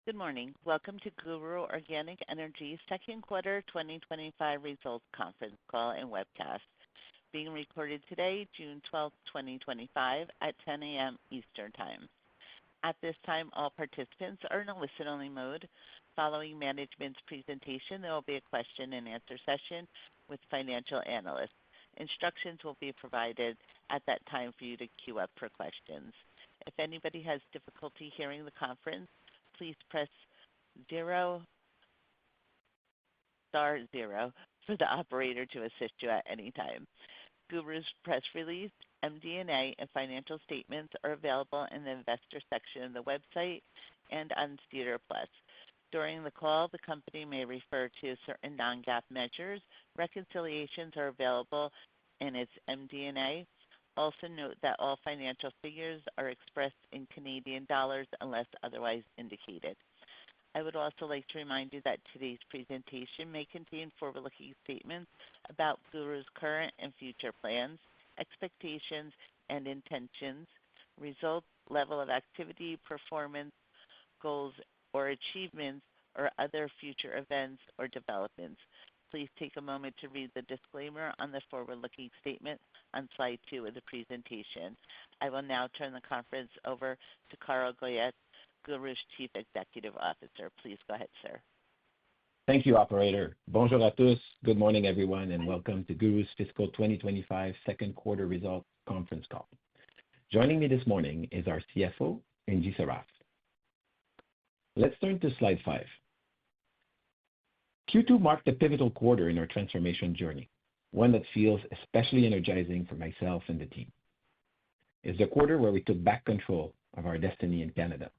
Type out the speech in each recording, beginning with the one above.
Good morning. Welcome to Guru Organic Energy's second quarter 2025 results conference call and webcast, being recorded today, June 12, 2025, at 10 a.m. Eastern Time. At this time, all participants are in a listen-only mode. Following management's presentation, there will be a question-and-answer session with financial analysts. Instructions will be provided at that time for you to queue up for questions. If anybody has difficulty hearing the conference, please press *0 for the operator to assist you at any time. Guru's press release, MD&A, and financial statements are available in the investor section of the website and on SEDAR+. During the call, the company may refer to certain non-GAAP measures. Reconciliations are available in its MD&A. Also note that all financial figures are expressed in Canadian dollars unless otherwise indicated. I would also like to remind you that today's presentation may contain forward-looking statements about Guru's current and future plans, expectations and intentions, results, level of activity, performance, goals or achievements, or other future events or developments. Please take a moment to read the disclaimer on the forward-looking statement on slide 2 of the presentation. I will now turn the conference over to Carl Goyette, Guru's Chief Executive Officer. Please go ahead, sir. Thank you, operator. Bonjour à tous. Good morning, everyone, and welcome to Guru's fiscal 2025 second quarter results conference call. Joining me this morning is our CFO, Ingy Sarraf. Let's turn to slide 5. Q2 marked a pivotal quarter in our transformation journey, one that feels especially energizing for myself and the team. It's a quarter where we took back control of our destiny in Canada.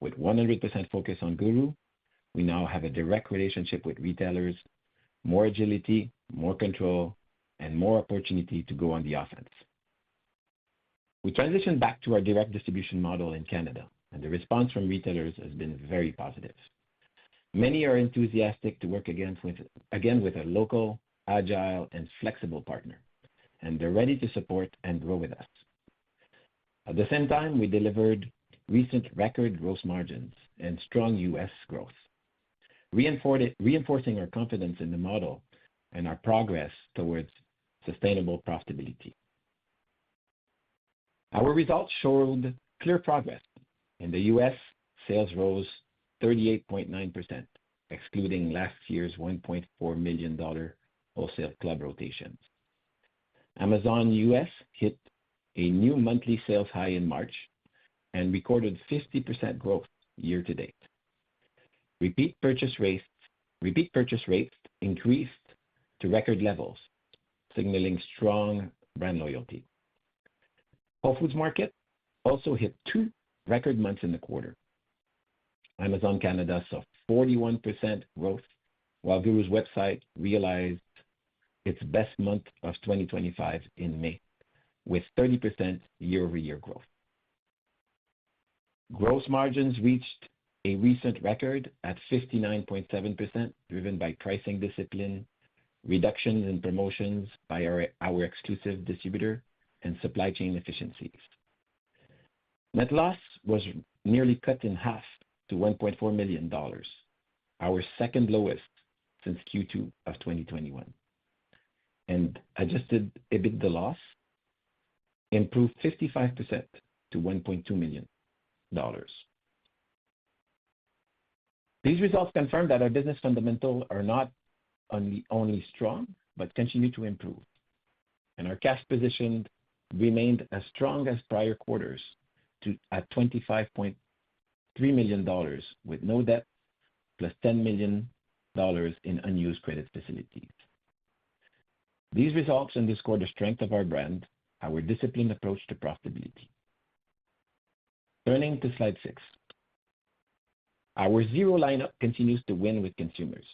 With 100% focus on Guru, we now have a direct relationship with retailers, more agility, more control, and more opportunity to go on the offense. We transitioned back to our direct distribution model in Canada, and the response from retailers has been very positive. Many are enthusiastic to work again with a local, agile, and flexible partner, and they're ready to support and grow with us. At the same time, we delivered recent record gross margins and strong U.S. growth, reinforcing our confidence in the model and our progress towards sustainable profitability. Our results showed clear progress. In the U.S., sales rose 38.9%, excluding last year's $1.4 million wholesale club rotations. Amazon US hit a new monthly sales high in March and recorded 50% growth year to date. Repeat purchase rates increased to record levels, signaling strong brand loyalty. Whole Foods Market also hit 2 record months in the quarter. Amazon Canada saw 41% growth, while Guru's website realized its best month of 2025 in May, with 30% year-over-year growth. Gross margins reached a recent record at 59.7%, driven by pricing discipline, reductions in promotions by our exclusive distributor, and supply chain efficiencies. Net loss was nearly cut in half to $1.4 million, our second lowest since Q2 of 2021. And adjusted EBITDA loss improved 55% to $1.2 million. These results confirm that our business fundamentals are not only strong, but continue to improve. And our cash position remained as strong as prior quarters at $25.3 million, with no debt, plus $10 million in unused credit facilities. These results underscore the strength of our brand, our disciplined approach to profitability. Turning to slide 6. Our Zero lineup continues to win with consumers.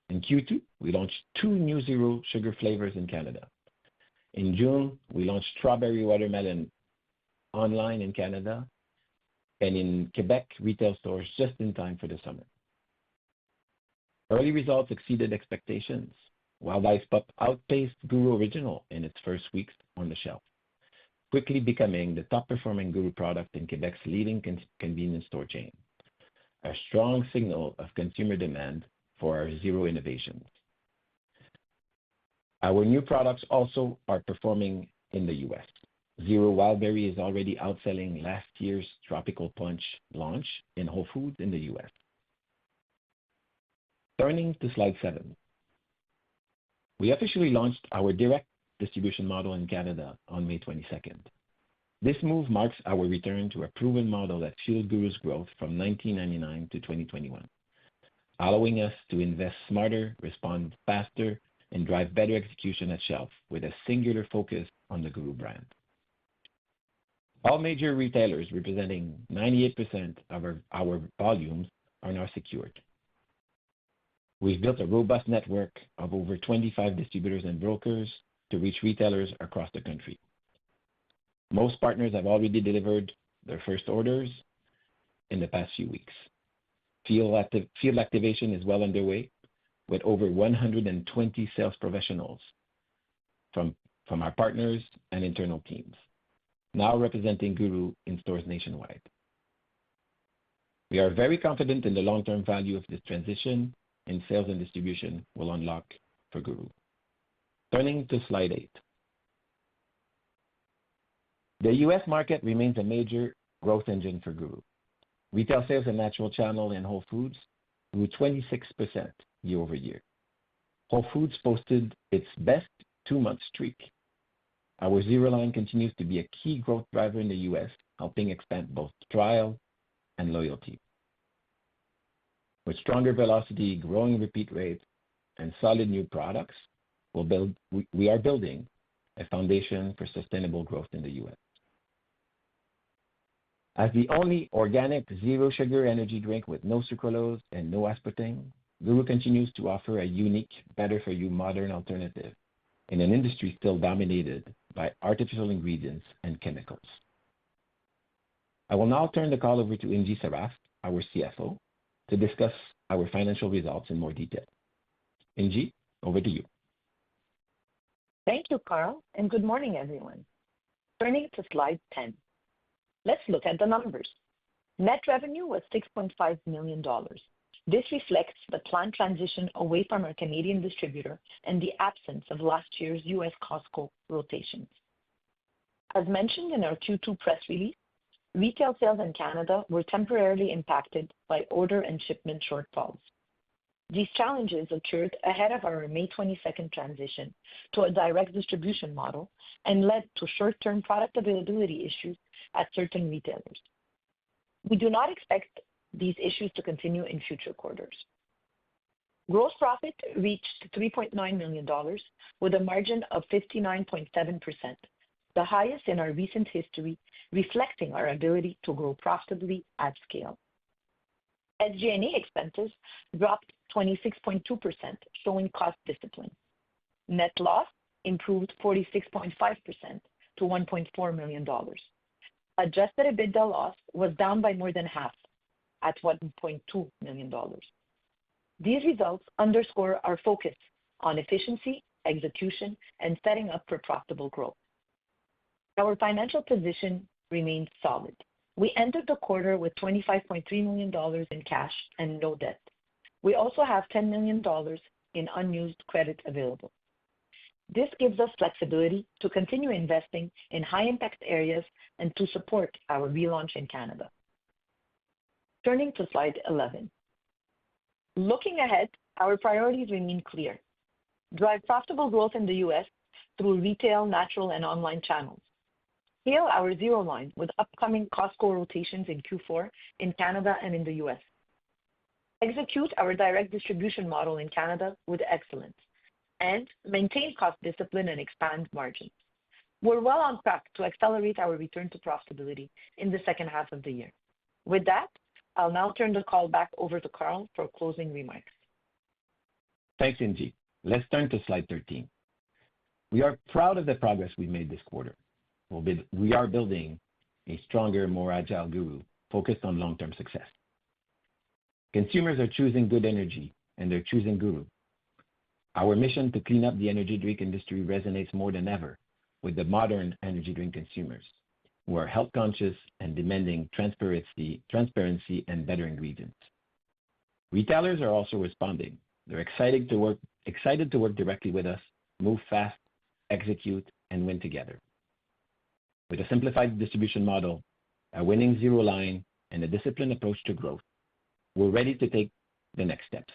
In Q2, we launched 2 new Zero sugar flavors in Canada. In June, we launched Strawberry Watermelon online in Canada and in Quebec retail stores just in time for the summer. Early results exceeded expectations. Wild Ice Pop outpaced Guru Original in its first weeks on the shelf, quickly becoming the top-performing Guru product in Quebec's leading convenience store chain. a strong signal of consumer demand for our zero innovations. Our new products also are performing in the U.S. Zero Wild Berry is already outselling last year's Tropical Punch launch in Whole Foods in the U.S. Turning to slide 7. We officially launched our direct distribution model in Canada on May 22nd. This move marks our return to a proven model that fueled GURU's growth from 1999 to 2021, allowing us to invest smarter, respond faster, and drive better execution at shelf with a singular focus on the GURU brand. All major retailers representing 98% of our volumes are now secured. We've built a robust network of over 25 distributors and brokers to reach retailers across the country. Most partners have already delivered their first orders in the past few weeks. Field activation is well underway with over 120 sales professionals from our partners and internal teams, now representing GURU in stores nationwide. We are very confident in the long-term value of this transition in sales and distribution will unlock for GURU. Turning to slide 8. The U.S. market remains a major growth engine for GURU. Retail sales in natural channel and Whole Foods grew 26% year-over-year. Whole Foods posted its best 2-month streak. Our Zero line continues to be a key growth driver in the U.S., helping expand both trial and loyalty. With stronger velocity, growing repeat rates, and solid new products, we are building a foundation for sustainable growth in the U.S. As the only organic zero-sugar energy drink with no sucralose and no aspartame, GURU continues to offer a unique, better-for-you modern alternative in an industry still dominated by artificial ingredients and chemicals. I will now turn the call over to Ingy Sarraf, our CFO, to discuss our financial results in more detail. Ingy, over to you. Thank you, Carl, and good morning, everyone. Turning to slide 10. Let's look at the numbers. Net revenue was $6.5 million. This reflects the planned transition away from our Canadian distributor and the absence of last year's U.S. Costco rotations. As mentioned in our Q2 press release, retail sales in Canada were temporarily impacted by order and shipment shortfalls. These challenges occurred ahead of our May 22nd transition to a direct distribution model and led to short-term product availability issues at certain retailers. We do not expect these issues to continue in future quarters. Gross profit reached $3.9 million with a margin of 59.7%, the highest in our recent history, reflecting our ability to grow profitably at scale. SG&A expenses dropped 26.2%, showing cost discipline. Net loss improved 46.5% to $1.4 million. Adjusted EBITDA loss was down by more than half at $1.2 million. These results underscore our focus on efficiency, execution, and setting up for profitable growth. Our financial position remains solid. We entered the quarter with $25.3 million in cash and no debt. We also have $10 million in unused credit available. This gives us flexibility to continue investing in high-impact areas and to support our relaunch in Canada. Turning to slide 11. Looking ahead, our priorities remain clear. Drive profitable growth in the U.S. through retail, natural, and online channels. Scale our Zero line with upcoming Costco rotations in Q4 in Canada and in the U.S. Execute our direct distribution model in Canada with excellence and maintain cost discipline and expand margins. We're well on track to accelerate our return to profitability in the second half of the year. With that, I'll now turn the call back over to Carl for closing remarks. Thanks, Ingy. Let's turn to slide 13. We are proud of the progress we made this quarter. We are building a stronger, more agile GURU focused on long-term success. Consumers are choosing good energy, and they're choosing GURU. Our mission to clean up the energy drink industry resonates more than ever with the modern energy drink consumers who are health conscious and demanding transparency and better ingredients. Retailers are also responding. They're excited to work directly with us, move fast, execute, and win together. With a simplified distribution model, a winning zero line, and a disciplined approach to growth, we're ready to take the next steps.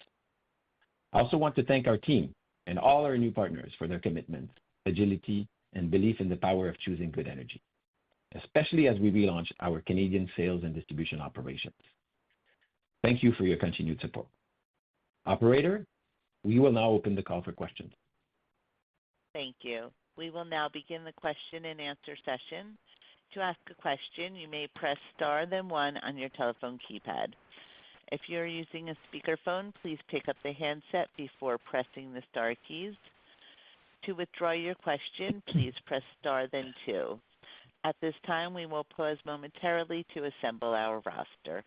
I also want to thank our team and all our new partners for their commitment, agility, and belief in the power of choosing good energy, especially as we relaunch our Canadian sales and distribution operations. Thank you for your continued support. Operator, we will now open the call for questions. Thank you. We will now begin the question and answer session. To ask a question, you may press star then one on your telephone keypad. If you're using a speakerphone, please pick up the handset before pressing the star keys. To withdraw your question, please press star then two. At this time, we will pause momentarily to assemble our roster.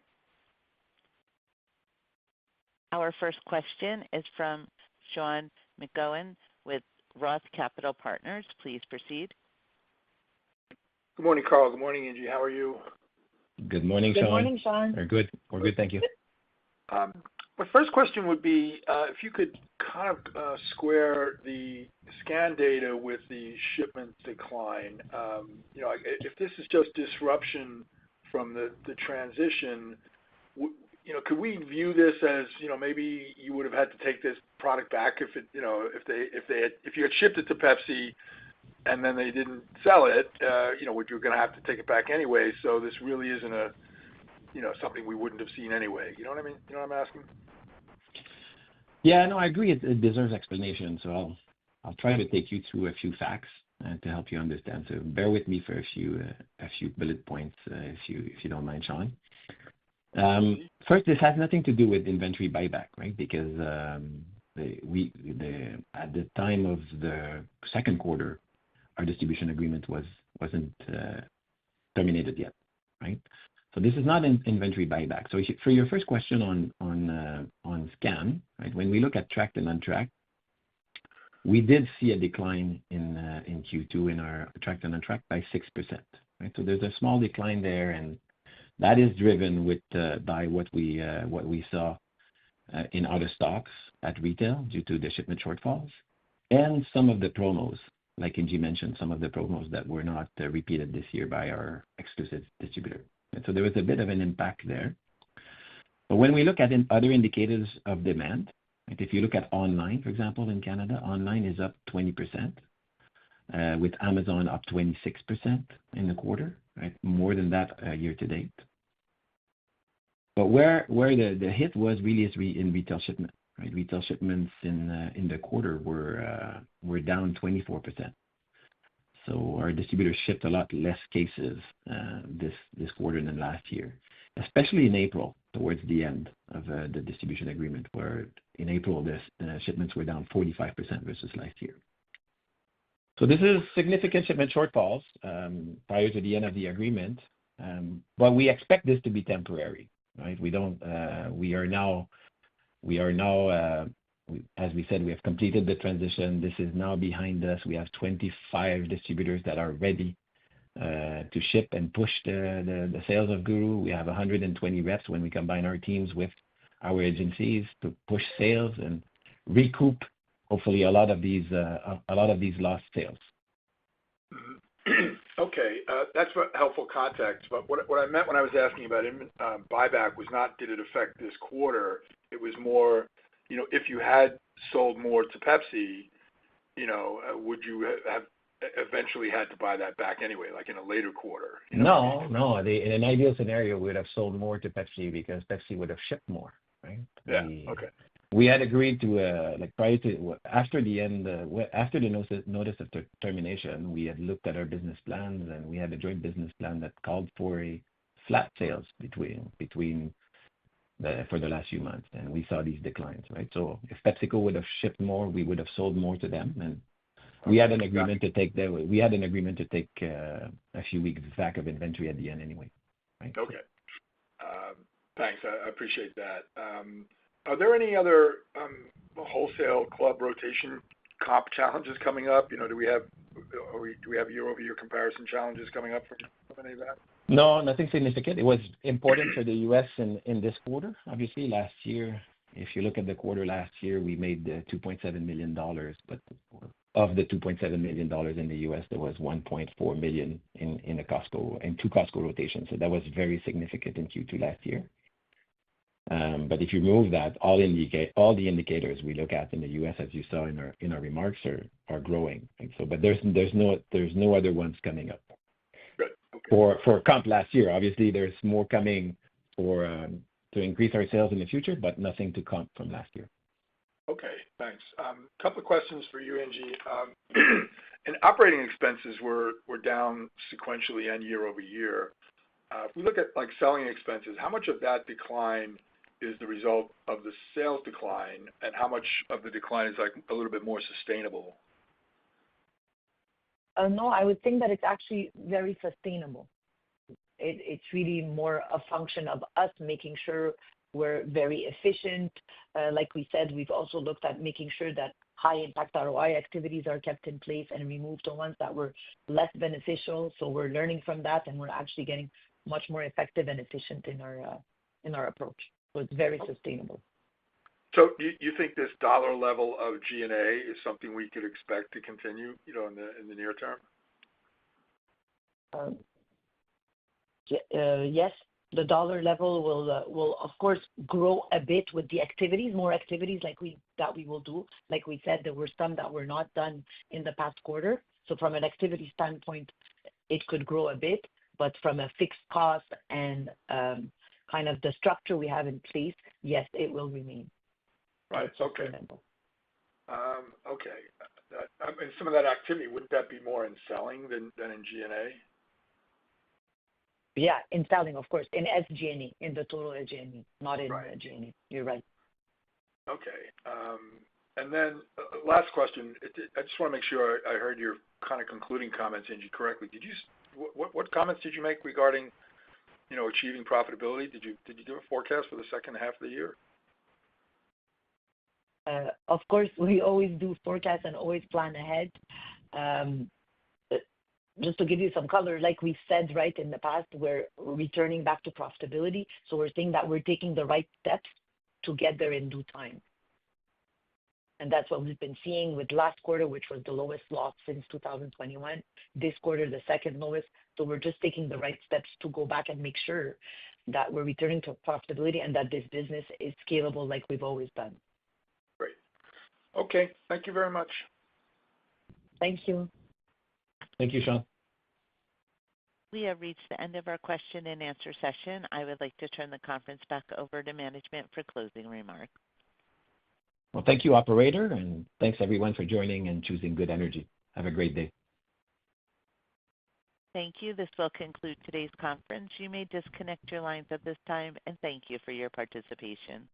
Our first question is from Sean McGowan with Roth Capital Partners. Please proceed. Good morning, Carl. Good morning, Angie. How are you? Good morning, Sean. Good morning, Sean. We're good. We're good, thank you. My first question would be if you could kind of square the scan data with the shipment decline. If this is just disruption from the transition, could we view this as maybe you would have had to take this product back if you had shipped it to Pepsi and then they didn't sell it, would you going to have to take it back anyway? So this really isn't something we wouldn't have seen anyway. You know what I mean? You know what I'm asking? Yeah, no, I agree. It deserves explanation. So I'll try to take you through a few facts to help you understand. So bear with me for a few bullet points, if you don't mind, Sean. First, this has nothing to do with inventory buyback, right? Because at the time of the second quarter, our distribution agreement wasn't terminated yet, right? So this is not an inventory buyback. So for your first question on scan, right? When we look at tracked and untracked, we did see a decline in Q2 in our tracked and untracked by 6%, right? So there's a small decline there, and that is driven by what we saw in out of stocks at retail due to the shipment shortfalls and some of the promos, like Angie mentioned, some of the promos that were not repeated this year by our exclusive distributor. And so there was a bit of an impact there. But when we look at other indicators of demand, right, if you look at online, for example, in Canada, online is up 20%, with Amazon up 26% in the quarter, right? More than that year to date. But where the hit was really is in retail shipment, right? Retail shipments in the quarter were down 24%. So our distributors shipped a lot less cases this quarter than last year, especially in April, towards the end of the distribution agreement, where in April the shipments were down 45% versus last year. So this is significant shipment shortfalls prior to the end of the agreement, but we expect this to be temporary, right? We are now, as we said, we have completed the transition. This is now behind us. We have 25 distributors that are ready to ship and push the sales of Guru. We have 120 reps when we combine our teams with our agencies to push sales and recoup, hopefully, a lot of these lost sales. Okay, that's helpful context. But what I meant when I was asking about buyback was not did it affect this quarter. It was more, if you had sold more to Pepsi, would you have eventually had to buy that back anyway, like in a later quarter? No. In an ideal scenario, we would have sold more to Pepsi because Pepsi would have shipped more, right? Yeah. Okay. We had agreed to after the notice of termination, we had looked at our business plans, and we had a joint business plan that called for a flat sales for the last few months, and we saw these declines, right? So if PepsiCo would have shipped more, we would have sold more to them, and we had an agreement to take a few weeks back of inventory at the end anyway, right? Okay. Thanks. I appreciate that. Are there any other wholesale club rotation comp challenges coming up? Do we have year-over-year comparison challenges coming up from any of that? No, nothing significant. It was important for the U.S. in this quarter. Obviously, last year If you look at the quarter last year, we made $2.7 million, but of the $2.7 million in the U.S., there was $1.4 million in two Costco rotations. So that was very significant in Q2 last year. But if you remove that, all the indicators we look at in the U.S., as you saw in our remarks, are growing. And so, but there's no other ones coming up. Good. Okay. For comp last year, obviously there's more coming to increase our sales in the future, but nothing to comp from last year. Okay, thanks. Couple of questions for you, Angie. And operating expenses were down sequentially and year over year. If we look at like selling expenses, how much of that decline is the result of the sales decline, and how much of the decline is like a little bit more sustainable? No, I would think that it's actually very sustainable. It's really more a function of us making sure we're very efficient. Like we said, we've also looked at making sure that high impact ROI activities are kept in place and removed the ones that were less beneficial. So we're learning from that, and we're actually getting much more effective and efficient in our approach. So it's very sustainable. So you think this dollar level of G&A is something we could expect to continue, in the near term? Yes, the dollar level will of course grow a bit with the activities, more activities that we will do. Like we said, there were some that were not done in the past quarter. So from an activity standpoint, it could grow a bit, but from a fixed cost and kind of the structure we have in place, yes, it will remain. Right. Okay. Okay. And some of that activity, wouldn't that be more in selling than in G&A? Yeah, in selling, of course, in SG&A, in the total SG&A, not in G&A. You're right. Okay. And then last question. I just want to make sure I heard your kind of concluding comments, Angie, correctly. What comments did you make regarding, achieving profitability? Did you give a forecast for the second half of the year? Of course, we always do forecasts and always plan ahead. Just to give you some color, like we said right in the past, we're returning back to profitability. So we're saying that we're taking the right steps to get there in due time. And that's what we've been seeing with last quarter, which was the lowest loss since 2021. This quarter, the second lowest. So we're just taking the right steps to go back and make sure that we're returning to profitability and that this business is scalable like we've always done. Great. Okay. Thank you very much. Thank you. Thank you, Sean. We have reached the end of our question and answer session. I would like to turn the conference back over to management for closing remarks. Well, thank you, operator, and thanks everyone for joining and choosing Good Energy. Have a great day. Thank you. This will conclude today's conference. You may disconnect your lines at this time, and thank you for your participation.